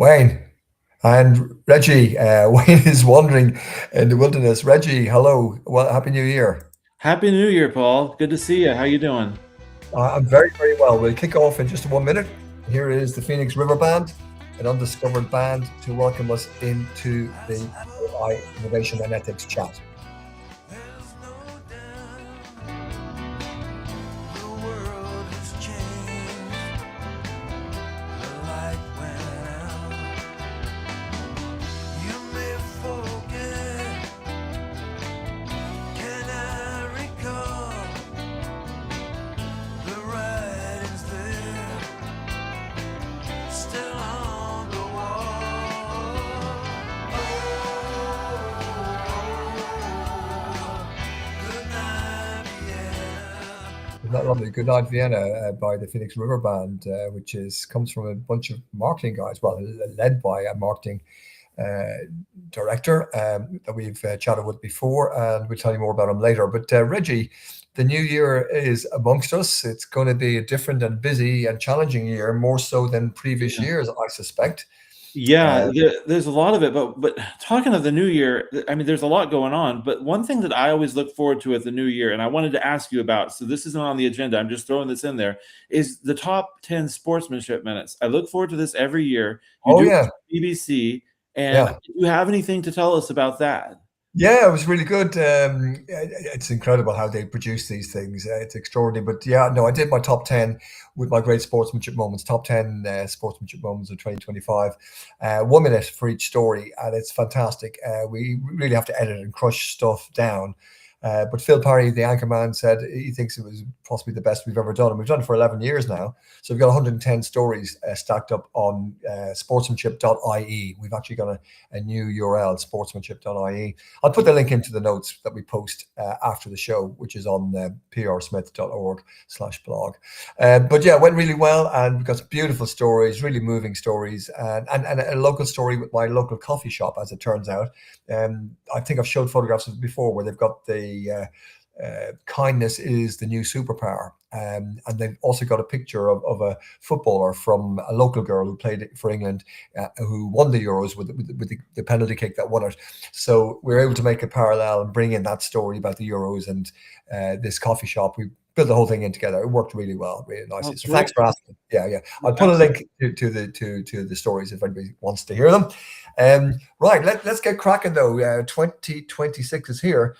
Wayne and Reggie. Wayne is wandering in the wilderness. Reggie, hello. Well, happy New Year. Happy New Year, Paul. Good to see you. How you doing? I'm very, very well. We'll kick off in just 1 minute. Here is the Phoenix River Band, an undiscovered band to welcome us into the AI Innovation and Ethics chat. There's no doubt the world has changed. The light went out. You may forget. Can I recall the writings there still on the wall? Good night, yeah. Isn't that lovely? Good Night Vienna by the Phoenix River Band, which comes from a bunch of marketing guys, well, led by a marketing uh, director that we've chatted with before, and we'll tell you more about him later. But Reggie, the new year is amongst us. It's going to be a different and busy and challenging year, more so than previous Yeah. years, I suspect. Yeah, Uh, there's a lot of it, but talking of the new year, I mean, there's a lot going on. But one thing that I always look forward to at the new year, and I wanted to ask you about, so this isn't on the agenda, I'm just throwing this in there, is the top 10 sportsmanship minutes. I look forward to this every year. You oh do it yeah, on BBC, and yeah. do you have anything to tell us about that? Yeah, it was really good. It's incredible how they produce these things. It's extraordinary. But yeah, no, I did my top 10 with my great sportsmanship moments, top 10 sportsmanship moments of 2025. 1 minute for each story, and it's fantastic. We really have to edit and crush stuff down. But Phil Parry, the anchorman, said he thinks it was possibly the best we've ever done. And we've done it for 11 years now. So we've got 110 stories stacked up on sportsmanship.ie. We've actually got a new URL, sportsmanship.ie. I'll put the link into the notes that we post after the show, which is on prsmith.org/blog. But yeah, it went really well, and we've got some beautiful stories, really moving stories, and a local story with my local coffee shop, as it turns out. I think I've showed photographs of it before, where they've got kindness is the new superpower. And they've also got a picture of a footballer from a local girl who played for England, who won the Euros with the penalty kick that won it. So we're able to make a parallel and bring in that story about the Euros and this coffee shop. We built the whole thing in together. It worked really well, really nicely. Oh, So great. thanks for asking. Yeah, yeah. I'll put a Absolutely. link to the stories if anybody wants to hear them. Right, let's get cracking though. 2026 is here.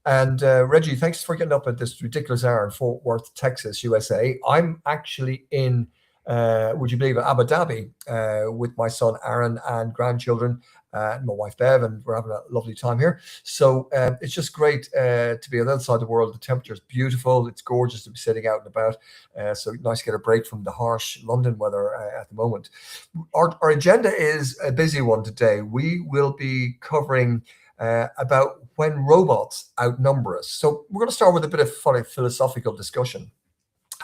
And Reggie, thanks for getting up at this ridiculous hour in Fort Worth, Texas, USA. I'm actually in, would you believe it, Abu Dhabi with my son Aaron and grandchildren and my wife Bev, and we're having a lovely time here. So it's just great to be on the other side of the world. The temperature is beautiful. It's gorgeous to be sitting out and about. So nice to get a break from the harsh London weather at the moment. Our agenda is a busy one today. We will be covering about when robots outnumber us. So we're going to start with a bit of funny philosophical discussion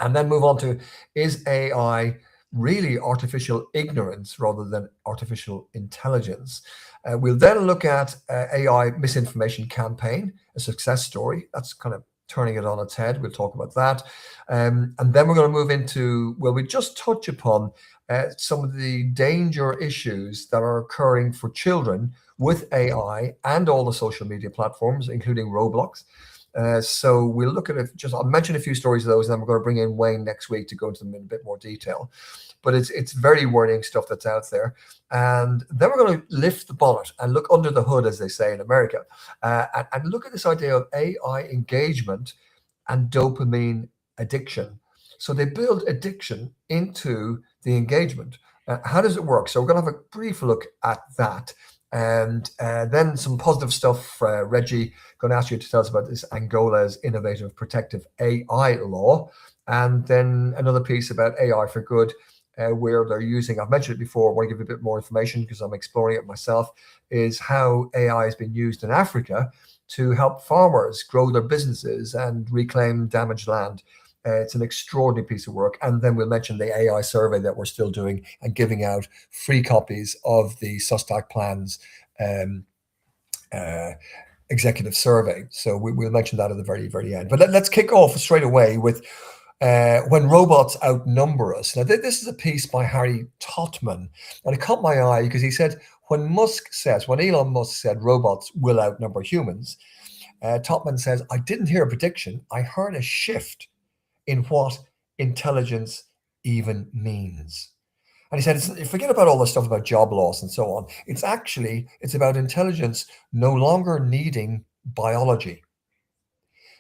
and then move on to, is AI really artificial ignorance rather than artificial intelligence? We'll then look at AI misinformation campaign, a success story. That's kind of turning it on its head. We'll talk about that. And then we're going to move into, well, we just touch upon some of the danger issues that are occurring for children with AI and all the social media platforms, including Roblox. So we'll look at it. I'll mention a few stories of those, and then we're going to bring in Wayne next week to go into them in a bit more detail. But it's very worrying stuff that's out there. And then we're going to lift the bonnet and look under the hood, as they say in America, and look at this idea of AI engagement and dopamine addiction. So they build addiction into the engagement. How does it work? So we're going to have a brief look at that. And then some positive stuff. Reggie, going to ask you to tell us about this Angola's innovative protective AI law. And then another piece about AI for good, where they're using, I've mentioned it before, I want to give you a bit more information because I'm exploring it myself, is how AI has been used in Africa to help farmers grow their businesses and reclaim damaged land. It's an extraordinary piece of work. And then we'll mention the AI survey that we're still doing and giving out free copies of the Sustac Plans um, uh, executive survey. So we'll mention that at the very, very end. But let's kick off straight away with when robots outnumber us. Now, this is a piece by Harry Totman, and it caught my eye because he said, when Elon Musk said robots will outnumber humans, Topman says, I didn't hear a prediction. I heard a shift in what intelligence even means. And he said, forget about all the stuff about job loss and so on. It's about intelligence no longer needing biology.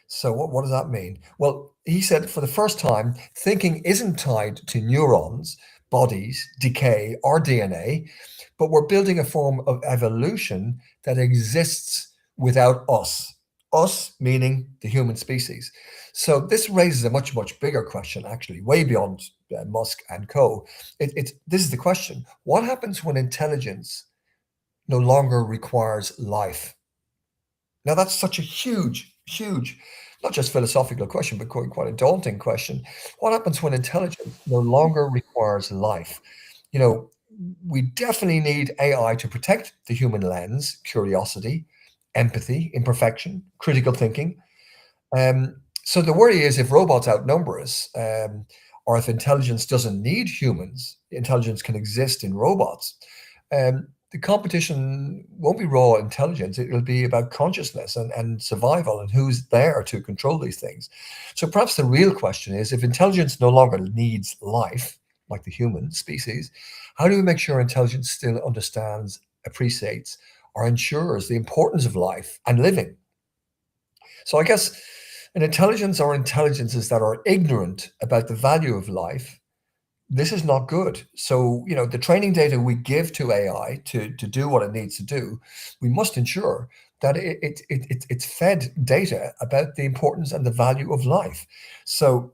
So what does that mean? Well, he said, for the first time, thinking isn't tied to neurons, bodies, decay, or DNA, but we're building a form of evolution that exists without us. Us meaning the human species. So this raises a much, much bigger question, actually, way beyond Musk and co. This is the question. What happens when intelligence no longer requires life? Now, that's such a huge, not just philosophical question, but quite a daunting question. What happens when intelligence no longer requires life? We definitely need AI to protect the human lens, curiosity, empathy, imperfection, critical thinking. So the worry is, if robots outnumber us, or if intelligence doesn't need humans, intelligence can exist in robots. The competition won't be raw intelligence. It'll be about consciousness and survival and who's there to control these things. So perhaps the real question is, if intelligence no longer needs life, like the human species, how do we make sure intelligence still understands, appreciates, or ensures the importance of life and living? So I guess an intelligence or intelligences that are ignorant about the value of life, this is not good. So, the training data we give to AI to do what it needs to do, we must ensure that it's fed data about the importance and the value of life. So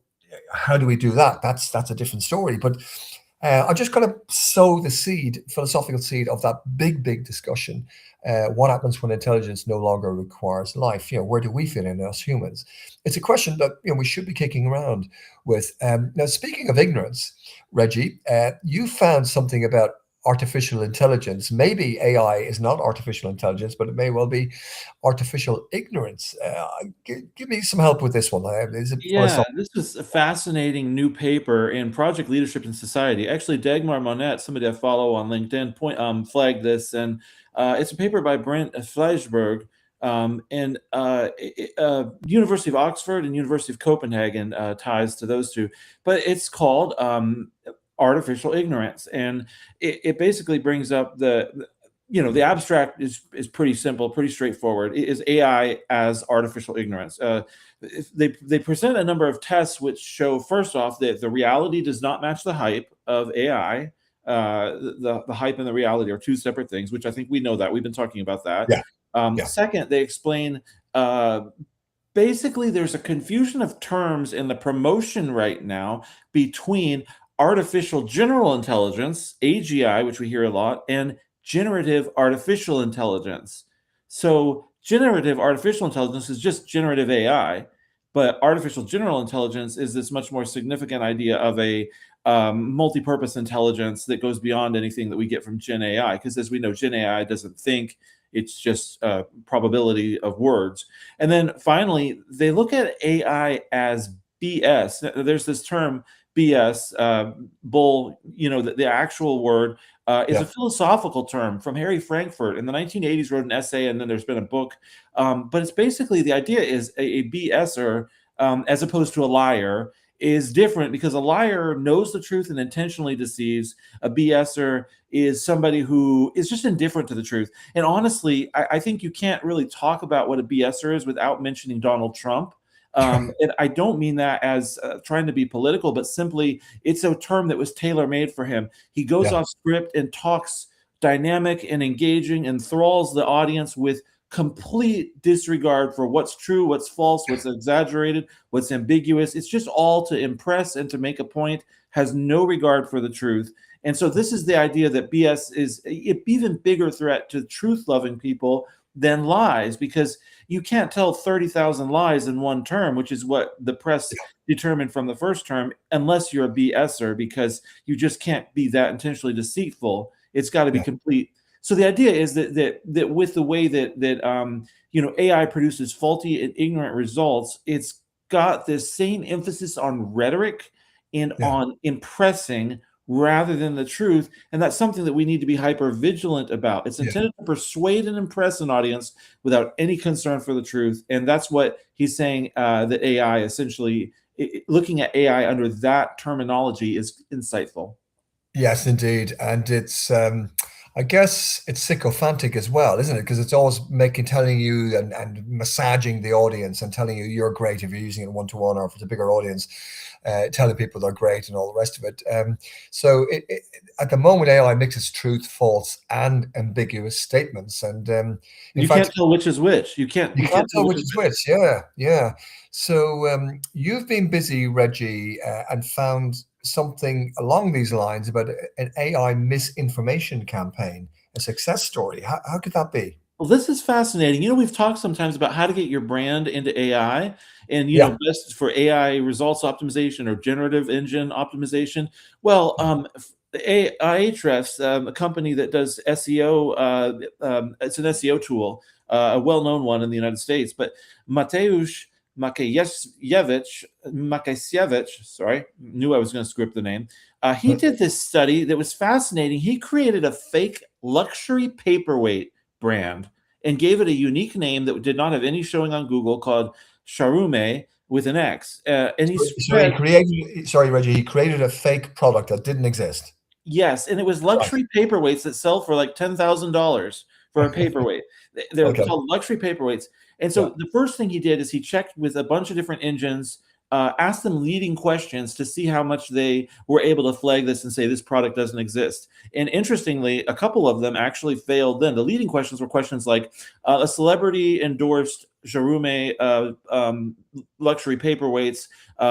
how do we do that? That's a different story. But I'm just going to sow the philosophical seed of that big discussion. What happens when intelligence no longer requires life? Where do we fit in as humans? It's a question that we should be kicking around with. Now, speaking of ignorance, Reggie, you found something about artificial intelligence. Maybe AI is not artificial intelligence, but it may well be artificial ignorance. Give me some help with this one. Yeah, this is a fascinating new paper in Project Leadership in Society. Actually, Dagmar Monette, somebody I follow on LinkedIn, flagged this, and it's a paper by Brent Fleischberg, and University of Oxford and University of Copenhagen, ties to those two. But it's called artificial ignorance, and it basically brings up the abstract is pretty simple, pretty straightforward. It is AI as artificial ignorance. They present a number of tests which show, first off, that the reality does not match the hype of AI. The hype and the reality are two separate things, which I think we know that. We've been talking about that. Yeah. Second, they explain basically there's a confusion of terms in the promotion right now between artificial general intelligence, AGI, which we hear a lot, and generative artificial intelligence. So generative artificial intelligence is just generative AI, but artificial general intelligence is this much more significant idea of a multi-purpose intelligence that goes beyond anything that we get from Gen AI. Because as we know, Gen AI doesn't think, it's just probability of words. And then finally, they look at AI as BS. There's this term, BS, bull, the actual word is a philosophical term from Harry Frankfurt in the 1980s, wrote an essay, and then there's been a book. But it's basically, the idea is a BSer, as opposed to a liar, is different because a liar knows the truth and intentionally deceives. A BSer is somebody who is just indifferent to the truth. And honestly, I think you can't really talk about what a BSer is without mentioning Donald Trump. And I don't mean that as trying to be political, but simply it's a term that was tailor-made for him. He goes off script and talks dynamic and engaging, enthralls the audience with complete disregard for what's true, what's false, what's exaggerated, what's ambiguous. It's just all to impress and to make a point, has no regard for the truth. And so this is the idea that BS is an even bigger threat to truth-loving people than lies, because you can't tell 30,000 lies in one term, which is what the press determined from the first term, unless you're a BSer, because you just can't be that intentionally deceitful. It's got to be complete. So the idea is that with the way that AI produces faulty and ignorant results, it's got this same emphasis on rhetoric and Yeah. on impressing rather than the truth. And that's something that we need to be hyper vigilant about. It's Yeah. intended to persuade and impress an audience without any concern for the truth. And that's what he's saying, that AI essentially, looking at AI under that terminology is insightful. Yes, indeed. And it's, I guess it's sycophantic as well, isn't it? Because it's always telling you and massaging the audience and telling you you're great if you're using it one-to-one, or if it's a bigger audience, telling people they're great and all the rest of it. So at the moment, AI mixes truth, false, and ambiguous statements. And in You fact, can't tell which is which. You can't tell which is which. Yeah, yeah. So you've been busy, Reggie, and found something along these lines about an AI misinformation campaign, a success story. How could that be? Well, this is fascinating. We've talked sometimes about how to get your brand into AI, and Yeah. best for AI results optimization or generative engine optimization. Well, Ahrefs, a company that does SEO, it's an SEO tool, a well-known one in the United States. But Mateusz Makasiewicz, sorry, knew I was going to screw up the name. He did this study that was fascinating. He created a fake luxury paperweight brand and gave it a unique name that did not have any showing on Google, called Sharume with an X. And he Sorry, Reggie, he created a fake product that didn't exist. Yes, and it was luxury paperweights that sell for like $10,000 for a paperweight. They're Okay. called luxury paperweights. And so the first thing he did is he checked with a bunch of different engines, asked them leading questions to see how much they were able to flag this and say this product doesn't exist. And interestingly, a couple of them actually failed. Then the leading questions were questions like, a celebrity endorsed Jarume luxury paperweights.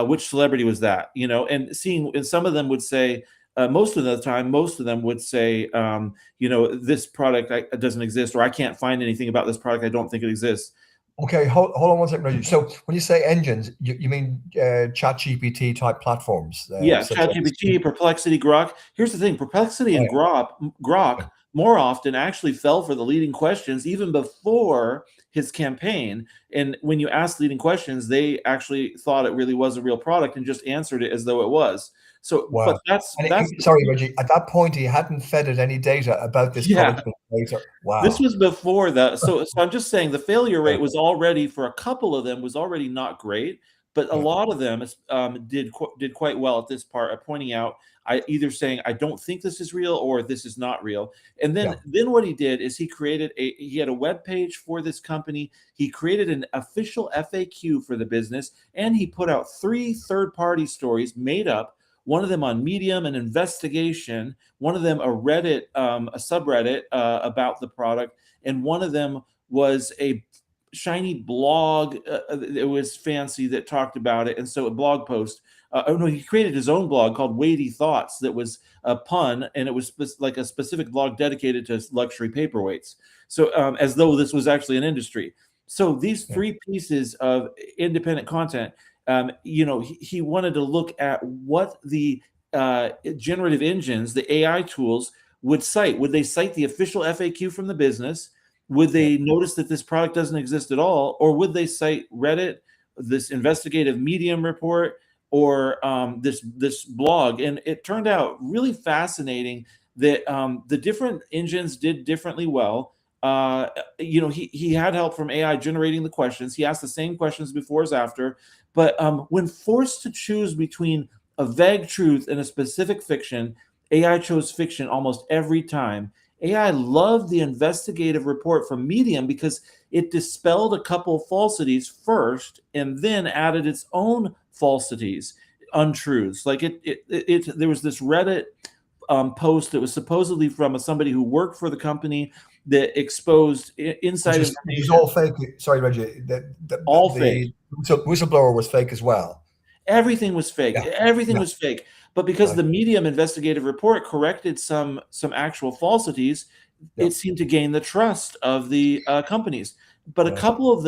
Which celebrity was that? And some of them would say, most of the time, most of them would say, this product doesn't exist, or I can't find anything about this product. I don't think it exists. Okay, hold on one second, Reggie. So when you say engines, you mean ChatGPT type platforms? Yeah, such as- ChatGPT, Perplexity, Grok. Here's the thing: Perplexity and Grok more often actually fell for the leading questions even before his campaign. And when you ask leading questions, they actually thought it really was a real product and just answered it as though it was. So, Wow. but that's sorry, Reggie. At that point, he hadn't fed it any data about this product. Wow. This was before that. So I'm just saying the failure rate was already, for a couple of them, was already not great, but a lot of them did quite well at this part of pointing out, either saying I don't think this is real or this is not real. And then what he did is he had a web page for this company. He created an official FAQ for the business, and he put out 3 third-party stories made up. One of them on Medium, an investigation. One of them a Reddit, a subreddit about the product, and one of them was a shiny blog. It was fancy that talked about it, and so a blog post. He created his own blog called Weighty Thoughts that was a pun, and it was like a specific blog dedicated to luxury paperweights. So as though this was actually an industry. So these 3 pieces of independent content. He wanted to look at what the generative engines, the AI tools, would cite. Would they cite the official FAQ from the business? Would they notice that this product doesn't exist at all? Or would they cite Reddit, this investigative Medium report, or this blog? And it turned out really fascinating that the different engines did differently well. He had help from AI generating the questions. He asked the same questions before as after. But when forced to choose between a vague truth and a specific fiction, AI chose fiction almost every time. AI loved the investigative report from Medium because it dispelled a couple falsities first and then added its own falsities, untruths. Like there was this Reddit post that was supposedly from somebody who worked for the company that exposed inside information. It was all fake. Sorry, Reggie. All fake. So whistleblower was fake as well. Everything was fake. Yeah. Everything was fake. But because the Medium investigative report corrected some actual falsities, it seemed to gain the trust of the companies. but Yeah. a couple of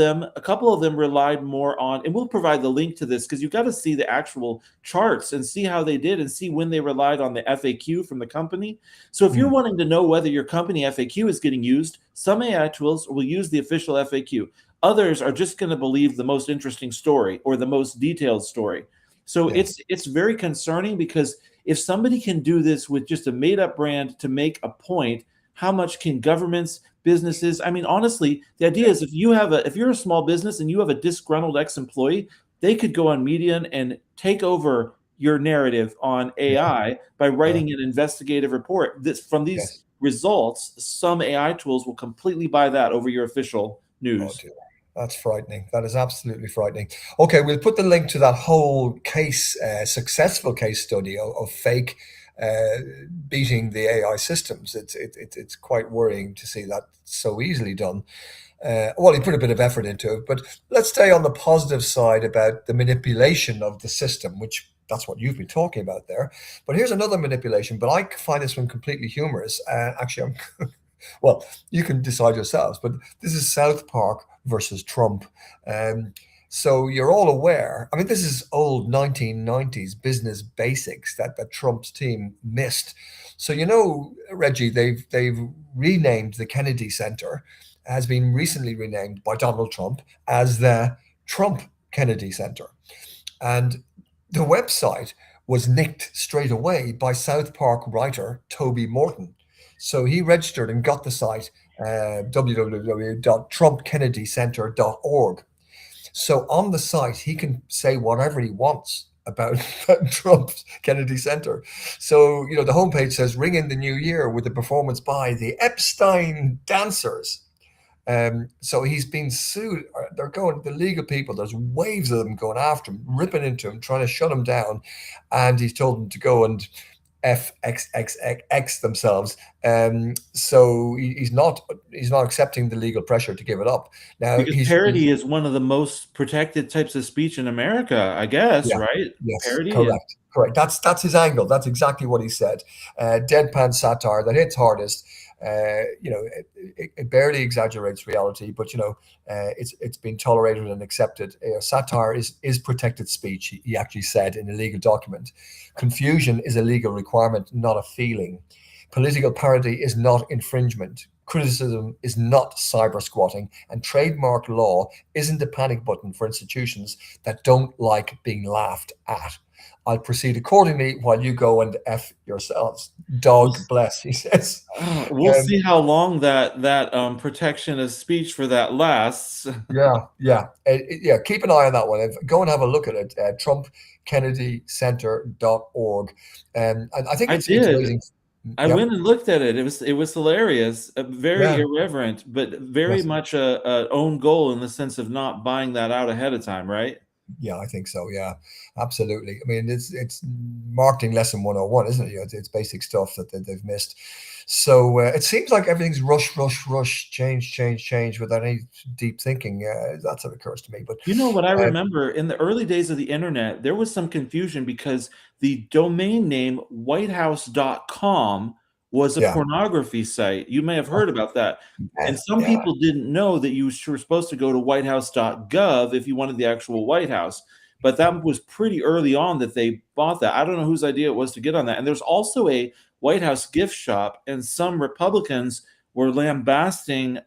them relied more on, and we'll provide the link to this because you got to see the actual charts and see how they did and see when they relied on the FAQ from the company. So if you're Mm. wanting to know whether your company FAQ is getting used, some AI tools will use the official FAQ. Others are just going to believe the most interesting story or the most detailed story. So Yes. it's very concerning because if somebody can do this with just a made up brand to make a point, how much can governments, businesses? I mean, honestly, the idea is if you're a small business and you have a disgruntled ex-employee, they could go on Median and take over your narrative on Yeah. AI by Yeah. writing an investigative report. This from these Yes. results, some AI tools will completely buy that over your official Oh news. dear. That's frightening. That is absolutely frightening. Okay, we'll put the link to that whole case, successful case study of fake uh, beating the AI systems. It's quite worrying to see that so easily done. Well, he put a bit of effort into it, but let's stay on the positive side about the manipulation of the system, which that's what you've been talking about there. But here's another manipulation, but I find this one completely humorous. Actually, I'm well, you can decide yourselves, but this is South Park versus Trump. Um, so you're all aware. I mean, this is old 1990s business basics that Trump's team missed. So you know, Reggie, they've renamed the Kennedy Center, has been recently renamed by Donald Trump as the Trump Kennedy Center, and the website was nicked straight away by South Park writer Toby Morton. So he registered and got the site www.trumpkennedycenter.org. So on the site, he can say whatever he wants about Trump's Kennedy Center. So, you know, the homepage says, ring in the new year with a performance by the Epstein Dancers. So he's been sued. They're going, the legal people, there's waves of them going after him, ripping into him, trying to shut him down. And he's told them to go and FXXX themselves. So he's not accepting the legal pressure to give it up. Now Because parody is one of the most protected types of speech in America, I guess, yeah, right? yes, Parody. correct. That's his angle. That's exactly what he said. Deadpan satire that hits hardest. You know, it barely exaggerates reality, but you know, it's been tolerated and accepted. Satire is protected speech. He actually said in a legal document. Confusion is a legal requirement, not a feeling. Political parody is not infringement. Criticism is not cyber squatting, and trademark law isn't a panic button for institutions that don't like being laughed at. I'll proceed accordingly while you go and F yourselves. Dog bless, he says. We'll see how long that protection of speech for that lasts. Yeah. Keep an eye on that one. Go and have a look at it. TrumpKennedyCenter.org. And I think I it's did. raising. I went and looked at it. It was hilarious, very Yeah. irreverent, but very Yes. much a own goal in the sense of not buying that out ahead of time, right? Yeah, I think so. Yeah, absolutely. I mean, it's marketing lesson 101, isn't it? You know, it's basic stuff that they've missed. So it seems like everything's rush, change without any deep thinking. That's what occurs to me. But You know what I remember in the early days of the internet, there was some confusion because the domain name whitehouse.com was a Yeah. pornography site. You may have heard about that. And some Yeah. people didn't know that you were supposed to go to whitehouse.gov if you wanted the actual White House. But that was pretty early on that they bought that. I don't know whose idea it was to get on that. And there's also a White House gift shop, and some Republicans were lambasting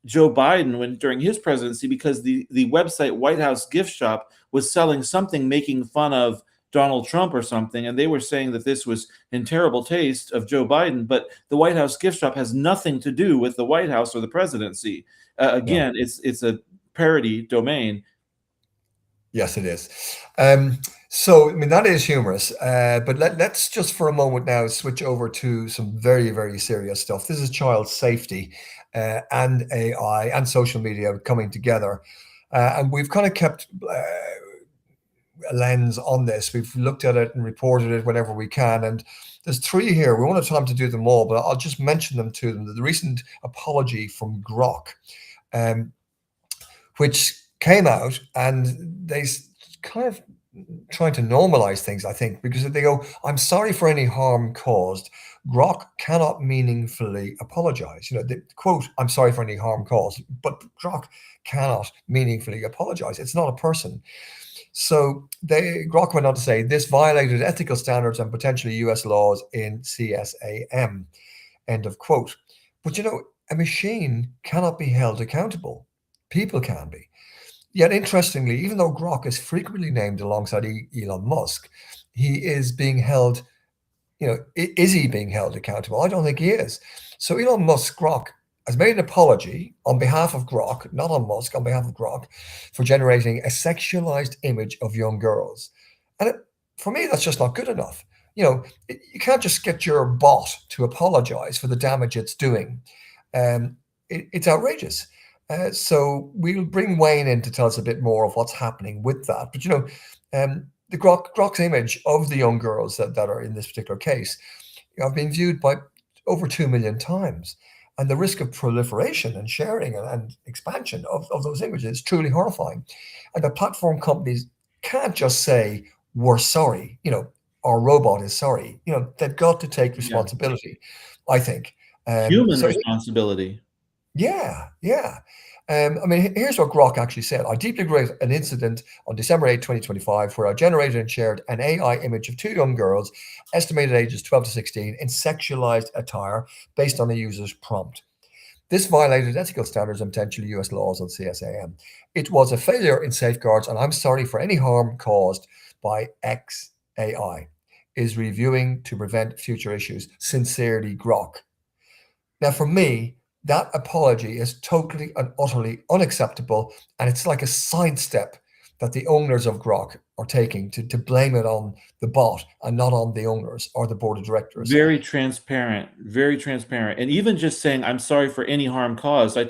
Joe Biden during his presidency because the website White House gift shop was selling something making fun of Donald Trump or something, and they were saying that this was in terrible taste of Joe Biden. But the White House gift shop has nothing to do with the White House or the presidency. Again, it's a parody domain. Yes, it is. So, I mean, that is humorous. But let's just for a moment now switch over to some very, very serious stuff. This is child safety and AI and social media coming together. And we've kind of kept a lens on this. We've looked at it and reported it whenever we can. And there's three here. We won't have time to do them all, but I'll just mention them to them. The recent apology from Grok, which came out, and they kind of trying to normalize things, I think, because they go, I'm sorry for any harm caused. Grok cannot meaningfully apologize. The quote, I'm sorry for any harm caused, but Grok cannot meaningfully apologize. It's not a person. So Grok went on to say this violated ethical standards and potentially US laws in CSAM, end of quote. But a machine cannot be held accountable. People can be. Yet, interestingly, even though Grok is frequently named alongside Elon Musk, he is being held, is he being held accountable? I don't think he is. So Elon Musk, Grok, has made an apology on behalf of Grok, not on Musk, on behalf of Grok, for generating a sexualized image of young girls. And for me, that's just not good enough. You can't just get your bot to apologize for the damage it's doing. It's outrageous. So we'll bring Wayne in to tell us a bit more of what's happening with that. But the Grok's image of the young girls that are in this particular case have been viewed by over 2 million times. And the risk of proliferation and sharing and expansion of those images is truly horrifying. And the platform companies can't just say, we're sorry, our robot is sorry. They've got to take responsibility, I think. Human responsibility. Yeah. Here's what Grok actually said. I deeply regret an incident on December 8, 2025, where I generated and shared an AI image of 2 young girls, estimated ages 12 to 16, in sexualized attire based on a user's prompt. This violated ethical standards and potentially US laws on CSAM. It was a failure in safeguards, and I'm sorry for any harm caused by XAI. Is reviewing to prevent future issues. Sincerely, Grok. Now, for me, that apology is totally and utterly unacceptable, and it's like a sidestep that the owners of Grok are taking to blame it on the bot and not on the owners or the board of directors. Very transparent, and even just saying I'm sorry for any harm caused. I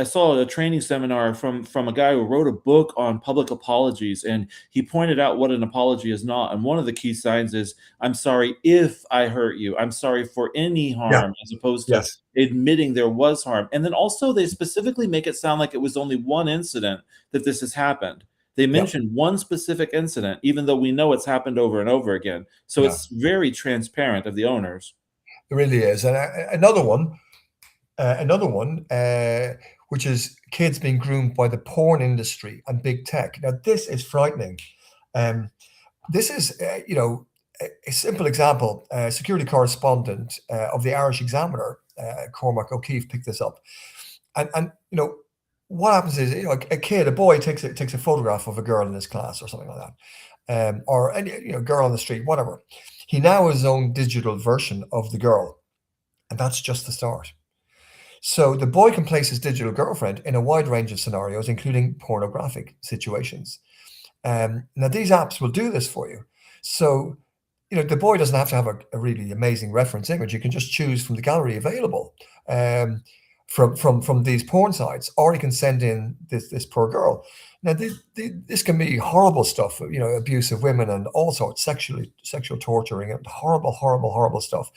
saw a training seminar from a guy who wrote a book on public apologies, and he pointed out what an apology is not. And one of the key signs is I'm sorry if I hurt you. I'm sorry for any harm, as opposed to admitting there was harm. And then also they specifically make it sound like it was only one incident that this has happened. They mentioned one specific incident, even though we know it's happened over and over again. So it's very transparent of the owners. It really is. And another one, which is kids being groomed by the porn industry and big tech. Now, this is frightening. This is, a simple example. Security correspondent of the Irish Examiner, Cormac O'Keefe, picked this up. And what happens is, a boy takes a photograph of a girl in his class or something like that, or any girl on the street, whatever. He now has his own digital version of the girl, and that's just the start. So the boy can place his digital girlfriend in a wide range of scenarios, including pornographic situations. Now these apps will do this for you. So the boy doesn't have to have a really amazing reference image. You can just choose from the gallery available. From these porn sites, or he can send in this poor girl. Now, this can be horrible stuff, abuse of women and all sorts, sexual torturing and horrible stuff.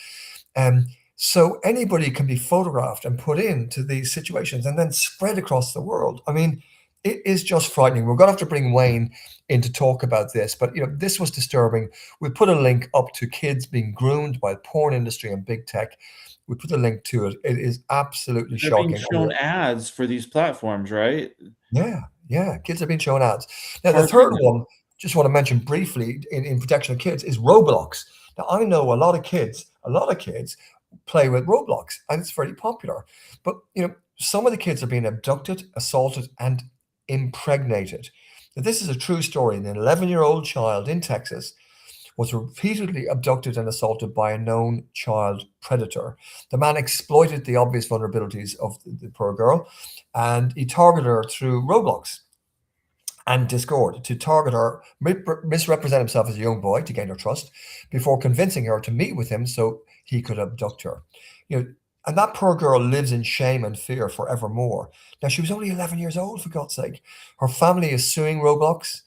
So anybody can be photographed and put into these situations and then spread across the world. I mean, it is just frightening. We're going to have to bring Wayne in to talk about this, but this was disturbing. We put a link up to kids being groomed by the porn industry and big tech. We put a link to it. It is absolutely shocking. They're being shown ads for these platforms, right? Yeah. Kids have been shown ads. Now, the third one, just want to mention briefly in protection of kids, is Roblox. Now, I know a lot of kids play with Roblox, and it's very popular. But, some of the kids are being abducted, assaulted, and impregnated. Now, this is a true story. An 11-year-old child in Texas was repeatedly abducted and assaulted by a known child predator. The man exploited the obvious vulnerabilities of the poor girl, and he targeted her through Roblox and Discord to target her, misrepresent himself as a young boy to gain her trust, before convincing her to meet with him so he could abduct her. And that poor girl lives in shame and fear forevermore. Now, she was only 11 years old, for God's sake. Her family is suing Roblox.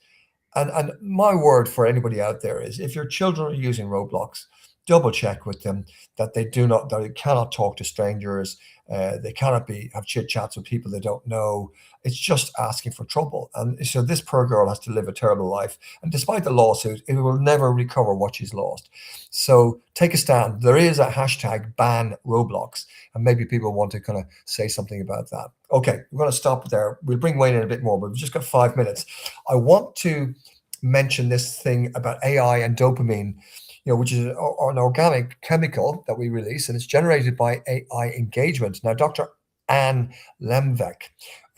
And my word for anybody out there is, if your children are using Roblox, double check with them that they cannot talk to strangers. They cannot have chit chats with people they don't know. It's just asking for trouble. And so this poor girl has to live a terrible life. And despite the lawsuit, it will never recover what she's lost. So take a stand. There is a hashtag ban Roblox, and maybe people want to kind of say something about that. Okay, we're going to stop there. We'll bring Wayne in a bit more, but we've just got 5 minutes. I want to mention this thing about AI and dopamine, which is an organic chemical that we release, and it's generated by AI engagement. Now, Dr. Anne Lemvek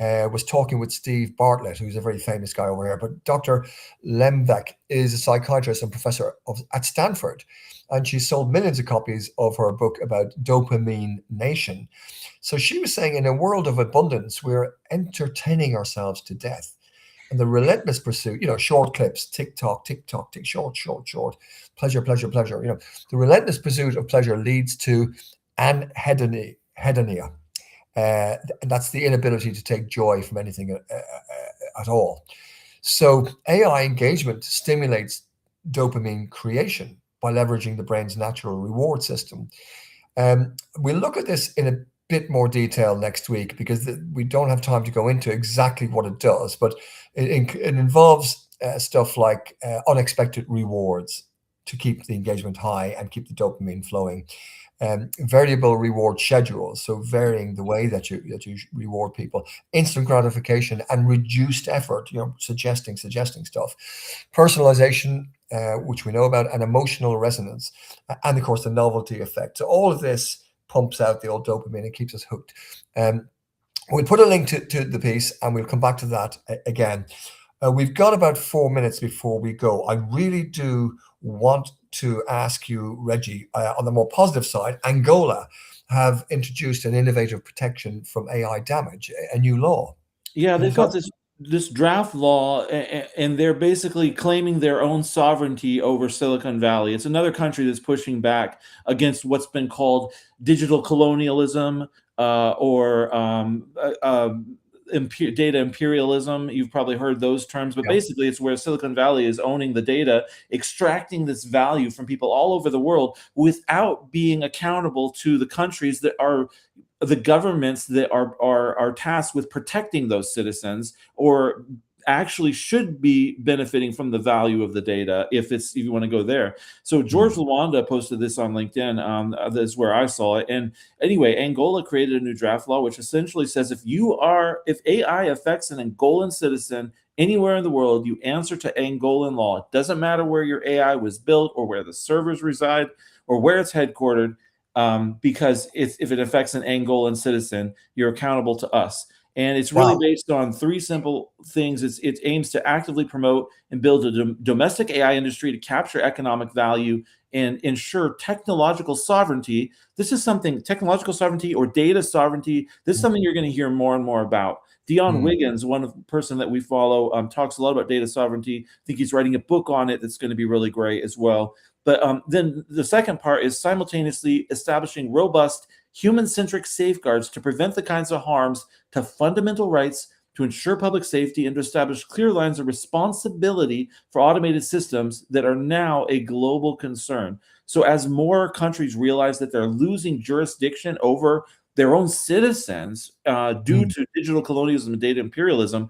was talking with Steve Bartlett, who's a very famous guy over here. But Dr. Lemvek is a psychiatrist and professor at Stanford, and she sold millions of copies of her book about Dopamine Nation. So she was saying, in a world of abundance, we're entertaining ourselves to death. And the relentless pursuit, short clips, TikTok, short, pleasure. The relentless pursuit of pleasure leads to anhedonia. And that's the inability to take joy from anything at all. So AI engagement stimulates dopamine creation by leveraging the brain's natural reward system. We'll look at this in a bit more detail next week, because we don't have time to go into exactly what it does, but it involves stuff like unexpected rewards to keep the engagement high and keep the dopamine flowing. Variable reward schedules, so varying the way that you reward people, instant gratification and reduced effort, suggesting stuff, personalization, which we know about, and emotional resonance, and of course the novelty effect. So all of this pumps out the old dopamine and keeps us hooked. We'll put a link to the piece, and we'll come back to that again. We've got about 4 minutes before we go. I really do want to ask you, Reggie, on the more positive side, Angola have introduced an innovative protection from AI damage, a new law. Yeah, they've got this draft law, and they're basically claiming their own sovereignty over Silicon Valley. It's another country that's pushing back against what's been called digital colonialism, or data imperialism. You've probably heard those terms, but basically it's where Silicon Valley is owning the data, extracting this value from people all over the world without being accountable to the countries that are the governments that are tasked with protecting those citizens, or actually should be benefiting from the value of the data, if you want to go there. So George Lawanda posted this on LinkedIn. That's where I saw it. And anyway, Angola created a new draft law, which essentially says if AI affects an Angolan citizen anywhere in the world, you answer to Angolan law. It doesn't matter where your AI was built or where the servers reside or where it's headquartered, because if it affects an Angolan citizen, you're accountable to us. And it's really based on 3 simple things. It aims to actively promote and build a domestic AI industry to capture economic value and ensure technological sovereignty. This is something, technological sovereignty or data sovereignty, this is something you're going to hear more and more about. Dion Wiggins, one person that we follow, talks a lot about data sovereignty. I think he's writing a book on it that's going to be really great as well. But then the second part is simultaneously establishing robust human-centric safeguards to prevent the kinds of harms to fundamental rights, to ensure public safety, and to establish clear lines of responsibility for automated systems that are now a global concern. So as more countries realize that they're losing jurisdiction over their own citizens due to digital colonialism and data imperialism,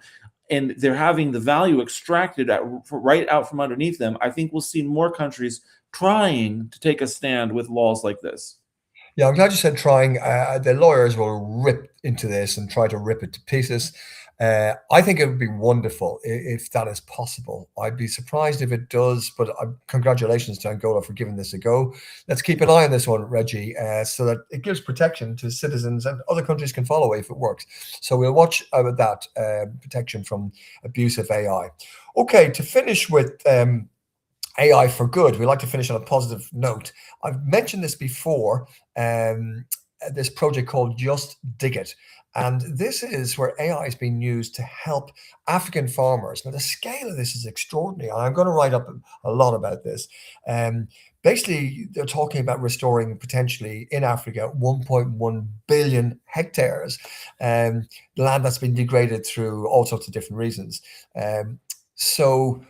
and they're having the value extracted right out from underneath them, I think we'll see more countries trying to take a stand with laws like this. Yeah, I'm glad you said trying. The lawyers will rip into this and try to rip it to pieces. I think it would be wonderful if that is possible. I'd be surprised if it does, but congratulations to Angola for giving this a go. Let's keep an eye on this one, Reggie, so that it gives protection to citizens and other countries can follow if it works. So we'll watch about that protection from abusive AI. Okay, to finish with AI for good, we like to finish on a positive note. I've mentioned this before, this project called Just Dig It. And this is where AI is being used to help African farmers. Now, the scale of this is extraordinary. I'm going to write up a lot about this. Basically, they're talking about restoring potentially in Africa 1.1 billion hectares, land that's been degraded through all sorts of different reasons. So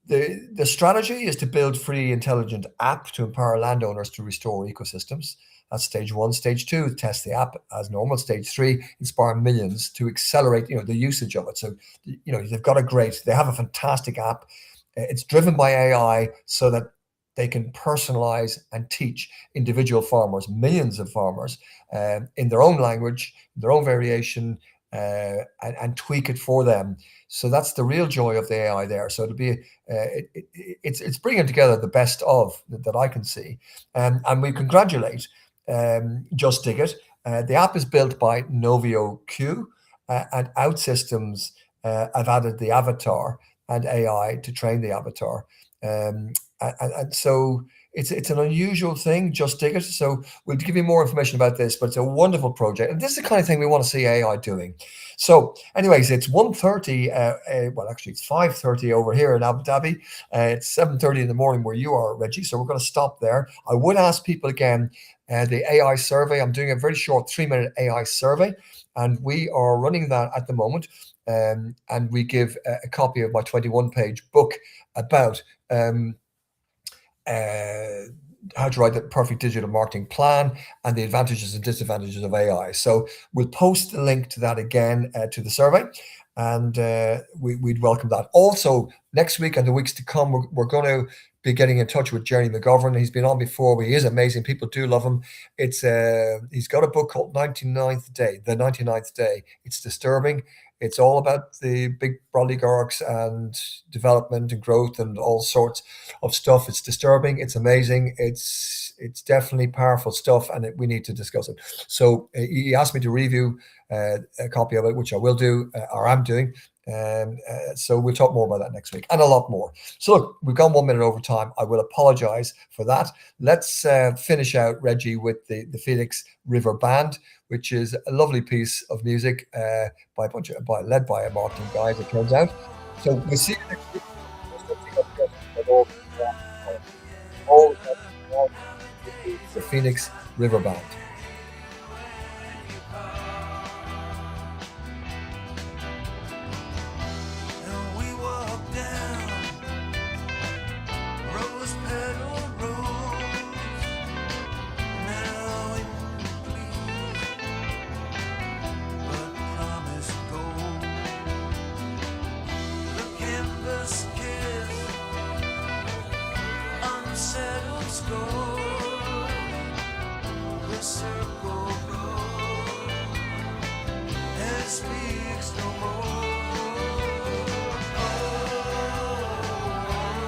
The strategy is to build free intelligent app to empower landowners to restore ecosystems. That's stage one. Stage two, test the app as normal. Stage three, inspire millions to accelerate, the usage of it. So, they have a fantastic app. It's driven by AI so that they can personalize and teach individual farmers, millions of farmers, in their own language, their own variation, and tweak it for them. So that's the real joy of the AI there. So it'll be it's bringing together the best of that I can see, and we congratulate Just Dig It. The app is built by Novio Q, and OutSystems have added the avatar and AI to train the avatar. And so it's an unusual thing, Just Dig It. So we'll give you more information about this, but it's a wonderful project. And this is the kind of thing we want to see AI doing. So anyways, it's 1:30. Well, actually, it's 5:30 over here in Abu Dhabi. It's 7:30 in the morning where you are, Reggie. So we're going to stop there. I would ask people again, the AI survey. I'm doing a very short 3-minute AI survey, and we are running that at the moment. And we give a copy of my 21-page book about how to write the perfect digital marketing plan and the advantages and disadvantages of AI. So we'll post the link to that again, to the survey, and we'd welcome that. Also, next week and the weeks to come, we're going to be getting in touch with Jerry McGovern. He's been on before, but he is amazing. People do love him. He's got a book called 99th Day, The 99th Day. It's disturbing. It's all about the big oligarchs and development and growth and all sorts of stuff. It's disturbing. It's amazing. It's definitely powerful stuff, and we need to discuss it. So he asked me to review a copy of it, which I will do, or I'm doing. So we'll talk more about that next week, and a lot more. So look, we've gone 1 minute over time. I will apologize for that. Let's finish out, Reggie, with the Phoenix River Band, which is a lovely piece of music led by a marketing guy, as it turns out. So we'll see you next week. All the Phoenix River Band. And we walk down rose-petaled roads, now incomplete, but promise gold. The canvas kiss, unsettled score, the circle.